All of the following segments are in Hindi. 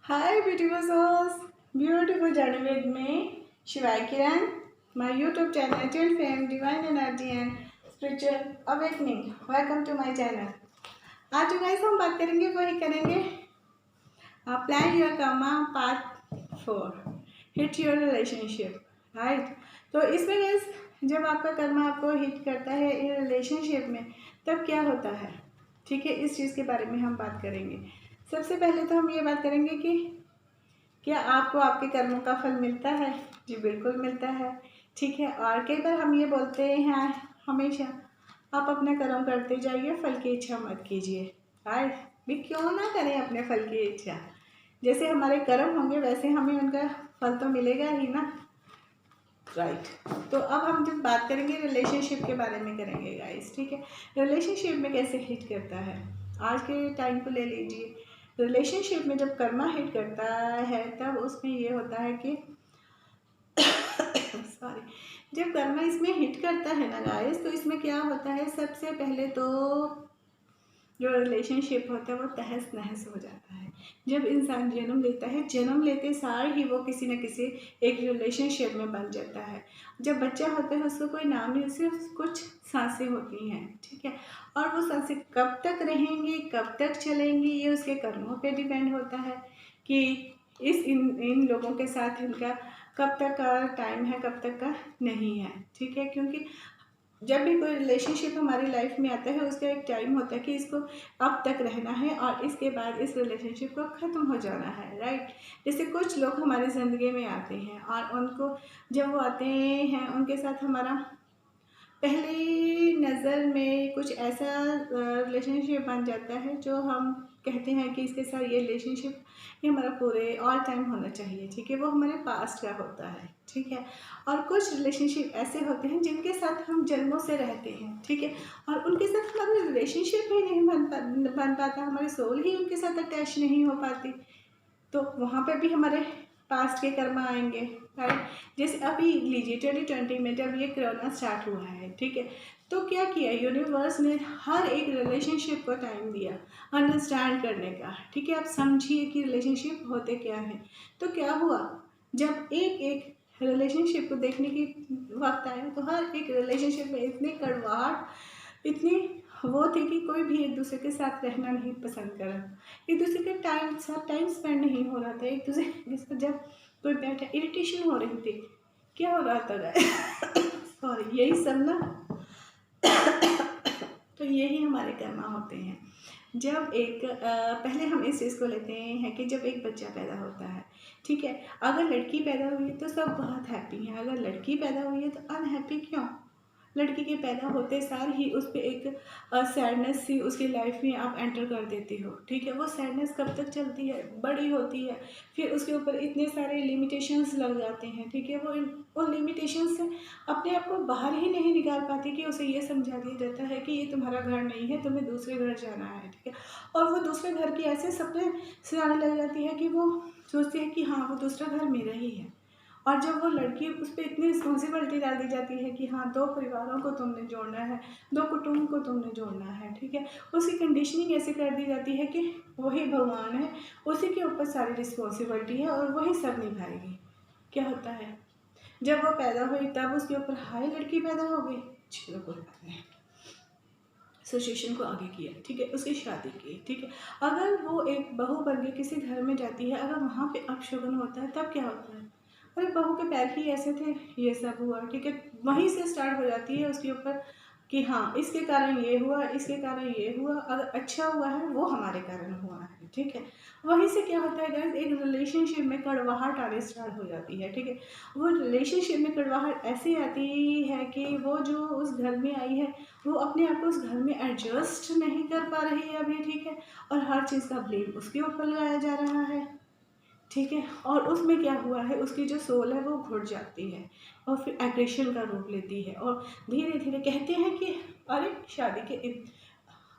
Hi, beautiful souls. Beautiful journey with me, Shivai Kiran. My YouTube channel, Twin Fame, Divine Energy and Spiritual Awakening. Welcome to my channel. आज जो गाइस हम बात करेंगे वही करेंगे plan your Karma part 4 hit your relationship right. तो इसमें गाइस जब आपका कर्मा आपको हिट करता है रिलेशनशिप में तब क्या होता है, ठीक है, इस चीज़ के बारे में हम बात करेंगे। सबसे पहले तो हम ये बात करेंगे कि क्या आपको आपके कर्मों का फल मिलता है। जी बिल्कुल मिलता है, ठीक है। और कई बार हम ये बोलते हैं हमेशा आप अपना कर्म करते जाइए, फल की इच्छा मत कीजिए, राइट। भी क्यों ना करें अपने फल की इच्छा, जैसे हमारे कर्म होंगे वैसे हमें उनका फल तो मिलेगा ही ना, राइट। तो अब हम जब बात करेंगे रिलेशनशिप के बारे में करेंगे गाइस, ठीक है। रिलेशनशिप में कैसे हिट करता है, आज के टाइम को ले लीजिए। रिलेशनशिप में जब कर्मा हिट करता है तब उसमें ये होता है कि सॉरी, जब कर्मा इसमें हिट करता है ना गाइस, तो इसमें क्या होता है, सबसे पहले तो जो रिलेशनशिप होता है वो तहस नहस हो जाता है। जब इंसान जन्म लेता है, जन्म लेते सार ही वो किसी न किसी एक रिलेशनशिप में बन जाता है। जब बच्चा होता है उसको कोई नाम नहीं, सिर्फ कुछ सांसें होती हैं, ठीक है। और वो सांसें कब तक रहेंगी, कब तक चलेंगी, ये उसके कर्मों पे डिपेंड होता है कि इन लोगों के साथ इनका कब तक का टाइम है, कब तक का नहीं है, ठीक है। क्योंकि जब भी कोई रिलेशनशिप हमारी लाइफ में आता है उसका एक टाइम होता है कि इसको अब तक रहना है और इसके बाद इस रिलेशनशिप को ख़त्म हो जाना है, राइट। जैसे कुछ लोग हमारी ज़िंदगी में आते हैं और उनको जब वो आते हैं उनके साथ हमारा पहली नज़र में कुछ ऐसा रिलेशनशिप बन जाता है जो हम कहते हैं कि इसके साथ ये रिलेशनशिप ये हमारा पूरे ऑल टाइम होना चाहिए, ठीक है। वो हमारे पास्ट का होता है, ठीक है। और कुछ रिलेशनशिप ऐसे होते हैं जिनके साथ हम जन्मों से रहते हैं, ठीक है। और उनके साथ हमारा रिलेशनशिप ही नहीं बन पाता, हमारी सोल ही उनके साथ अटैच नहीं हो पाती, तो वहाँ पे भी हमारे पास्ट के कर्म आएंगे, राइट। जैसे अभी लीजिए 2020 में जब ये कोरोना स्टार्ट हुआ है, ठीक है, तो क्या किया यूनिवर्स ने, हर एक रिलेशनशिप को टाइम दिया अंडरस्टैंड करने का, ठीक है। आप समझिए कि रिलेशनशिप होते क्या है। तो क्या हुआ, जब एक एक रिलेशनशिप को देखने की वक्त आया तो हर एक रिलेशनशिप में इतनी कड़वाहट, इतनी वो थी कि कोई भी एक दूसरे के साथ रहना नहीं पसंद करा, एक दूसरे के साथ टाइम स्पेंड नहीं हो रहा था, एक दूसरे के साथ जब कोई बैठा इरिटेशन हो रही थी, क्या हो रहा था सॉरी, यही सब ना तो यही हमारे कर्मा होते हैं। जब एक पहले हम इस चीज़ को लेते हैं कि जब एक बच्चा पैदा होता है, ठीक है, अगर लड़की पैदा हुई है तो सब बहुत हैप्पी हैं, अगर लड़की पैदा हुई है तो अनहैप्पी क्यों। लड़की के पैदा होते सार ही उस पर एक सैडनेस सी उसकी लाइफ में आप एंटर कर देती हो, ठीक है। वो सैडनेस कब तक चलती है, बड़ी होती है, फिर उसके ऊपर इतने सारे लिमिटेशंस लग जाते हैं, ठीक है। वो उन लिमिटेशंस से अपने आप को बाहर ही नहीं निकाल पाती कि उसे ये समझा दिया जाता है कि ये तुम्हारा घर नहीं है, तुम्हें दूसरे घर जाना है, ठीक है। और वो दूसरे घर की ऐसे सपने सजाने लग जाती है कि वो सोचती है कि हाँ वो दूसरा घर मेरा ही है। और जब वो लड़की उस पर इतनी रिस्पॉन्सिबिलिटी डाल दी जाती है कि हाँ 2 परिवारों को तुमने जोड़ना है, 2 कुटुंब को तुमने जोड़ना है, ठीक है। उसकी कंडीशनिंग ऐसे कर दी जाती है कि वही भगवान है, उसी के ऊपर सारी रिस्पॉन्सिबिलिटी है और वही सब निभाएगी। क्या होता है, जब वो पैदा हुई तब उसके ऊपर हाय लड़की पैदा हो गई, चलो कोई बात नहीं, सिचुएशन को आगे किया, ठीक है, उसकी शादी की, ठीक है। अगर वो एक बहू बन के किसी घर में जाती है, अगर वहाँ पे अपशगुन होता है तब क्या होता है, अरे बहू के पैर ही ऐसे थे, ये सब हुआ, ठीक है। वहीं से स्टार्ट हो जाती है उसके ऊपर कि हाँ इसके कारण ये हुआ, इसके कारण ये हुआ, अगर अच्छा हुआ है वो हमारे कारण हुआ है, ठीक है। वहीं से क्या होता है गाइस, एक रिलेशनशिप में कड़वाहट आने स्टार्ट हो जाती है, ठीक है। वो रिलेशनशिप में कड़वाहट ऐसी आती है कि वो जो उस घर में आई है वो अपने आप को उस घर में एडजस्ट नहीं कर पा रही है अभी, ठीक है। और हर चीज़ का ब्लेम उसके ऊपर लगाया जा रहा है, ठीक है। और उसमें क्या हुआ है, उसकी जो सोल है वो घुट जाती है और फिर एग्रेशन का रूप लेती है और धीरे धीरे कहते हैं कि अरे शादी के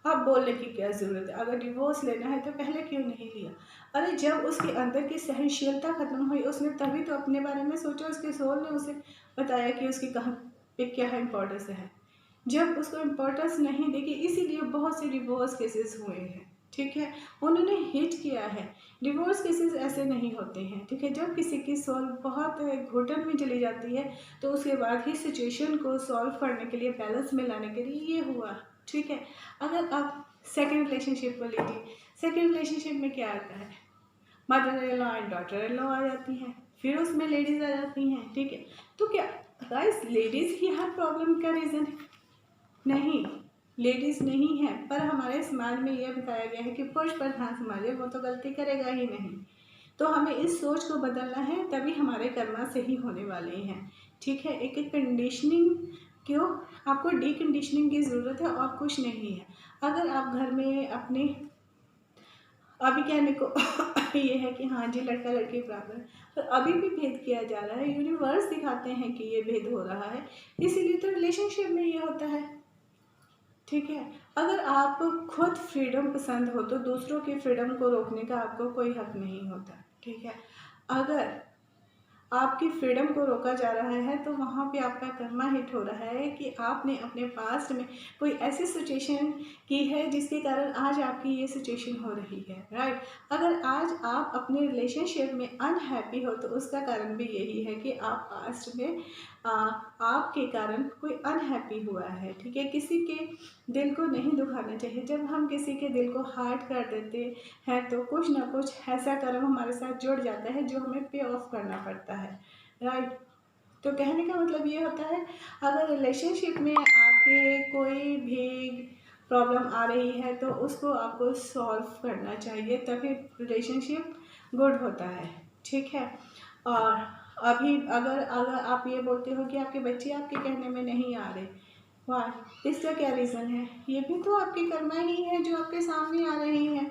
अब बोलने की क्या ज़रूरत है, अगर डिवोर्स लेना है तो पहले क्यों नहीं लिया। अरे जब उसके अंदर की सहनशीलता ख़त्म हुई उसने तभी तो अपने बारे में सोचा, उसके सोल ने उसे बताया कि उसकी कहाँ पे क्या है इम्पोर्टेंस है। जब उसको इम्पोर्टेंस नहीं देखी, इसीलिए बहुत से डिवोर्स केसेस हुए हैं, ठीक है, उन्होंने हिट किया है। डिवोर्स केसेस ऐसे नहीं होते हैं, ठीक है। जब किसी की सोल बहुत घुटन में चली जाती है तो उसके बाद ही सिचुएशन को सॉल्व करने के लिए, बैलेंस में लाने के लिए ये हुआ, ठीक है। अगर आप सेकेंड रिलेशनशिप को लीजिए, सेकेंड रिलेशनशिप में क्या आता है, mother in law and daughter in law आ जाती हैं, फिर उसमें लेडीज़ आ जाती हैं, ठीक है। तो क्या गाइस लेडीज़ ही हर प्रॉब्लम का रीज़न है? नहीं, लेडीज़ नहीं है, पर हमारे समाज में यह बताया गया है कि पुरुष प्रधान समाज है, वो तो गलती करेगा ही नहीं। तो हमें इस सोच को बदलना है, तभी हमारे कर्म सही होने वाले हैं, ठीक है। एक कंडीशनिंग, क्यों आपको डी कंडीशनिंग की ज़रूरत है और कुछ नहीं है। अगर आप घर में अपने अभी कहने को ये है कि हाँ जी लड़का लड़की बराबर है, पर अभी भी भेद किया जा रहा है, यूनिवर्स दिखाते हैं कि ये भेद हो रहा है, इसीलिए तो रिलेशनशिप में ये होता है, ठीक है। अगर आप खुद फ्रीडम पसंद हो तो दूसरों की फ्रीडम को रोकने का आपको कोई हक नहीं होता, ठीक है। अगर आपकी फ्रीडम को रोका जा रहा है तो वहाँ पे आपका कर्मा हिट हो रहा है कि आपने अपने पास्ट में कोई ऐसी सिचुएशन की है जिसके कारण आज आपकी ये सिचुएशन हो रही है, राइट। अगर आज आप अपने रिलेशनशिप में अनहैप्पी हो तो उसका कारण भी यही है कि आप पास्ट में आपके कारण कोई अनहैप्पी हुआ है, ठीक है। किसी के दिल को नहीं दुखाना चाहिए। जब हम किसी के दिल को हार्ट कर देते हैं तो कुछ ना कुछ ऐसा कर्म हमारे साथ जुड़ जाता है जो हमें पे ऑफ करना पड़ता है, राइट। तो कहने का मतलब ये होता है, अगर रिलेशनशिप में आपके कोई भी प्रॉब्लम आ रही है तो उसको आपको सॉल्व करना चाहिए, तभी रिलेशनशिप गुड होता है, ठीक है। और अभी अगर अगर आप ये बोलते हो कि आपके बच्चे आपके कहने में नहीं आ रहे, वाह, इसका क्या रीज़न है? ये भी तो आपकी कर्मा ही है जो आपके सामने आ रही है।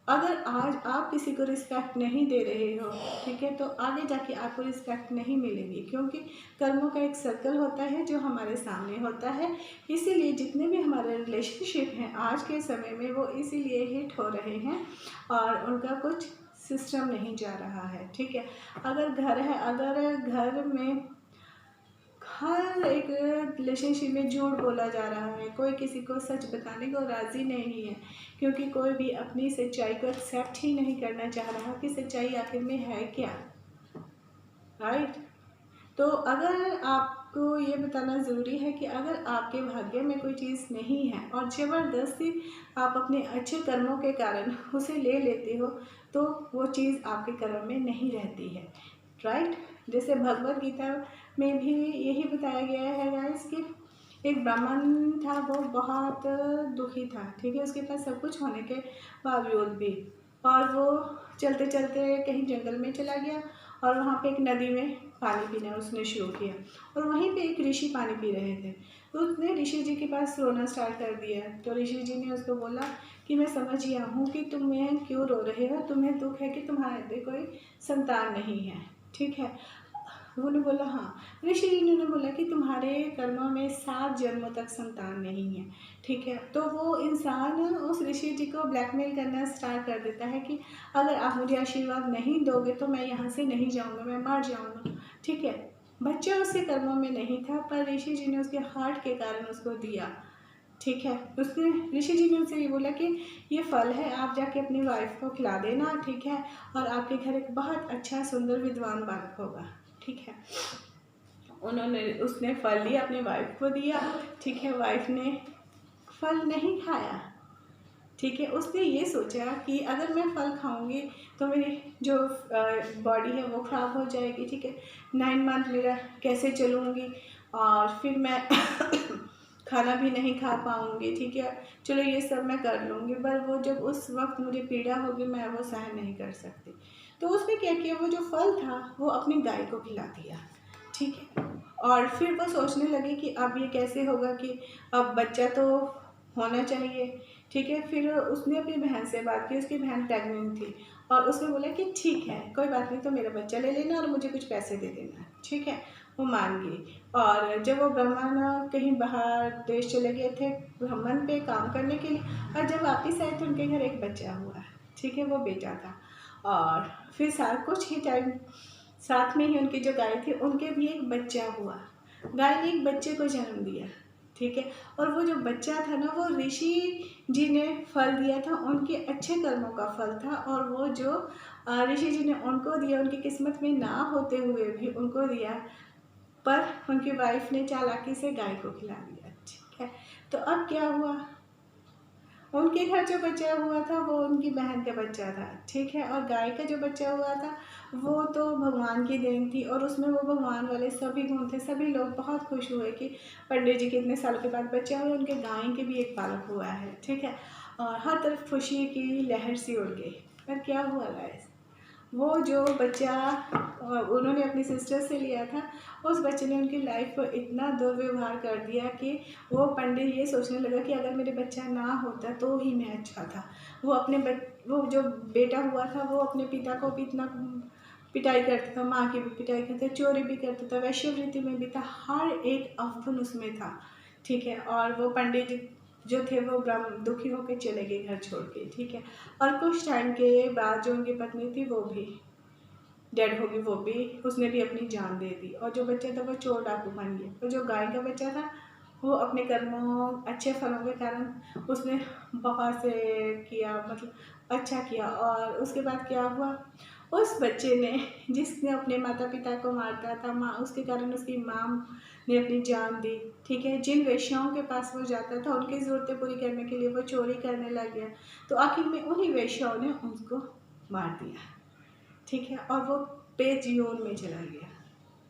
अगर आज आप किसी को रिस्पेक्ट नहीं दे रहे हो, ठीक है, तो आगे जाके आपको रिस्पेक्ट नहीं मिलेगी, क्योंकि कर्मों का एक सर्कल होता है जो हमारे सामने होता है। इसीलिए जितने भी हमारे रिलेशनशिप हैं आज के समय में वो इसीलिए हिट हो रहे हैं और उनका कुछ सिस्टम नहीं जा रहा है, ठीक है। अगर घर है, अगर घर में हर एक रिलेशनशिप में झूठ बोला जा रहा है, कोई किसी को सच बताने को राज़ी नहीं है, क्योंकि कोई भी अपनी सच्चाई को एक्सेप्ट ही नहीं करना चाह रहा कि सच्चाई आखिर में है क्या, राइट। तो अगर आपको ये बताना ज़रूरी है कि अगर आपके भाग्य में कोई चीज़ नहीं है और ज़बरदस्ती आप अपने अच्छे कर्मों के कारण उसे ले लेते हो तो वो चीज़ आपके कर्म में नहीं रहती है, राइट। जैसे भगवद गीता में भी यही बताया गया है गाइस कि एक ब्राह्मण था, वो बहुत दुखी था, ठीक है। उसके पास सब कुछ होने के बावजूद भी, और वो चलते चलते कहीं जंगल में चला गया और वहाँ पे एक नदी में पानी पीना उसने शुरू किया, और वहीं पे एक ऋषि पानी पी रहे थे। तो उसने ऋषि जी के पास रोना स्टार्ट कर दिया। तो ऋषि जी ने उसको बोला कि मैं समझ गया हूँ कि तुम्हें क्यों रो रहे हो, तुम्हें दुख है कि तुम्हारे कोई संतान नहीं है, ठीक है। उन्होंने बोला हाँ। ऋषि जी ने बोला कि तुम्हारे कर्मों में 7 जन्मों तक संतान नहीं है, ठीक है। तो वो इंसान उस ऋषि जी को ब्लैकमेल करना स्टार्ट कर देता है कि अगर आप मुझे आशीर्वाद नहीं दोगे तो मैं यहाँ से नहीं जाऊँगा, मैं मर जाऊँगा, ठीक है। बच्चा उसके कर्मों में नहीं था, पर ऋषि जी ने उसके हार्ट के कारण उसको दिया, ठीक है। उसने ऋषि जी ने उनसे ये बोला कि ये फल है, आप जाके अपनी वाइफ को खिला देना, ठीक है, और आपके घर एक बहुत अच्छा सुंदर विद्वान बालक होगा, ठीक है। उसने फल लिया, अपनी वाइफ को दिया, ठीक है। वाइफ ने फल नहीं खाया, ठीक है। उसने ये सोचा कि अगर मैं फल खाऊंगी तो मेरी जो बॉडी है वो ख़राब हो जाएगी, ठीक है। 9 मंथ मेरा कैसे चलूँगी और फिर मैं खाना भी नहीं खा पाऊँगी, ठीक है। चलो ये सब मैं कर लूँगी, पर वो जब उस वक्त मुझे पीड़ा होगी मैं वो सहन नहीं कर सकती। तो उसने क्या किया, वो जो फल था वो अपनी गाय को खिला दिया, ठीक है। और फिर वो सोचने लगी कि अब ये कैसे होगा कि अब बच्चा तो होना चाहिए, ठीक है। फिर उसने अपनी बहन से बात की, उसकी बहन प्रेग्नेंट थी, और उसने बोला कि ठीक है कोई बात नहीं, तो मेरा बच्चा ले लेना और मुझे कुछ पैसे दे देना, ठीक है। वो मान गई। और जब वो ब्राह्मण कहीं बाहर देश चले गए थे ब्राह्मण पे काम करने के लिए, और जब वापस आए तो उनके घर एक बच्चा हुआ, ठीक है, वो बेटा था। और फिर कुछ ही टाइम साथ में ही उनकी जो गाय थी उनके भी एक बच्चा हुआ। गाय ने एक बच्चे को जन्म दिया, ठीक है। और वो जो बच्चा था ना, वो ऋषि जी ने फल दिया था, उनके अच्छे कर्मों का फल था। और वो जो ऋषि जी ने उनको दिया, उनकी किस्मत में ना होते हुए भी उनको दिया, पर उनकी वाइफ ने चालाकी से गाय को खिला दिया, ठीक है। तो अब क्या हुआ, उनके घर जो बच्चा हुआ था वो उनकी बहन का बच्चा था, ठीक है। और गाय का जो बच्चा हुआ था वो तो भगवान की देन थी, और उसमें वो भगवान वाले सभी गुण थे। सभी लोग बहुत खुश हुए कि पंडित जी के इतने साल के बाद बच्चा हुआ, उनके गाय के भी एक बालक हुआ है, ठीक है। और हर तरफ खुशी की लहर सी उड़ गई। पर क्या हुआ गाइस, वो जो बच्चा उन्होंने अपनी सिस्टर से लिया था, उस बच्चे ने उनकी लाइफ को इतना दुर्व्यवहार कर दिया कि वो पंडित ये सोचने लगा कि अगर मेरे बच्चा ना होता तो ही मैं अच्छा था। वो जो बेटा हुआ था वो अपने पिता को भी इतना पिटाई करता था, माँ की भी पिटाई करता था, चोरी भी करता था, वैश्यवृत्ति में भी था, हर एक अवगुण उसमें था, ठीक है। और वो पंडित जो थे वो ब्रह्म दुखी होकर चले गए घर छोड़ के, ठीक है। और कुछ टाइम के बाद जो उनकी पत्नी थी वो भी डेड होगी, वो भी उसने भी अपनी जान दे दी। और जो बच्चा था वो चोर डाकू बन गया। और जो गाय का बच्चा था वो अपने कर्मों अच्छे फलों के कारण उसने बहुत से किया, मतलब अच्छा किया। और उसके बाद क्या हुआ, उस बच्चे ने, जिसने अपने माता पिता को मारता था, माँ उसके कारण उसकी माँ ने अपनी जान दी, ठीक है। जिन वेश्याओं के पास वो जाता था उनकी ज़रूरतें पूरी करने के लिए वो चोरी करने लग गया, तो आखिर में उन्हीं वेश्याओं ने उसको मार दिया, ठीक है। और वो पेजीओन में चला गया,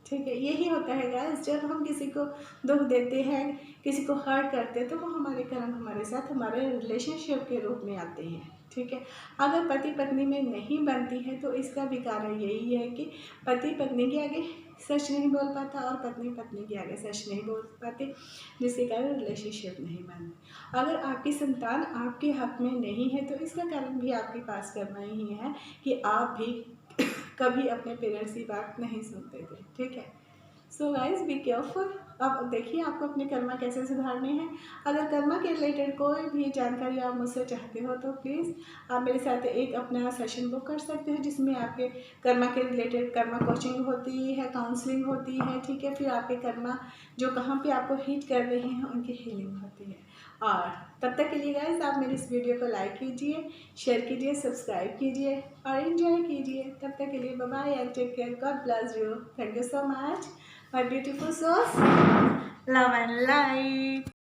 ठीक है। यही होता है गाइस, जब हम किसी को दुख देते हैं, किसी को हर्ट करते हैं, तो वो हमारे कर्म हमारे साथ हमारे रिलेशनशिप के रूप में आते हैं, ठीक है। अगर पति पत्नी में नहीं बनती है तो इसका भी कारण यही है कि पति पत्नी के आगे सच नहीं बोल पाता और पत्नी पत्नी के आगे सच नहीं बोल पाते, जिसके कारण रिलेशनशिप नहीं बनती। अगर आपकी संतान आपके हक में नहीं है तो इसका कारण भी आपके पास करना ही है कि आप भी कभी अपने पेरेंट्स की बात नहीं सुनते थे, ठीक है। So guys be careful. अब देखिए आपको अपने कर्मा कैसे सुधारने हैं। अगर कर्मा के रिलेटेड कोई भी जानकारी आप मुझसे चाहते हो तो प्लीज़ आप मेरे साथ एक अपना सेशन बुक कर सकते हो, जिसमें आपके कर्मा के रिलेटेड कर्मा कोचिंग होती है, काउंसलिंग होती है, ठीक है। फिर आपके कर्मा जो कहाँ पे आपको हिट कर रहे हैं उनकी हीलिंग होती है। और तब तक के लिए गाइज आप मेरी इस वीडियो को लाइक कीजिए, शेयर कीजिए, सब्सक्राइब कीजिए और एंजॉय कीजिए। तब तक के लिए bye bye and take care, God bless you, thank you so much my beautiful souls, love and light।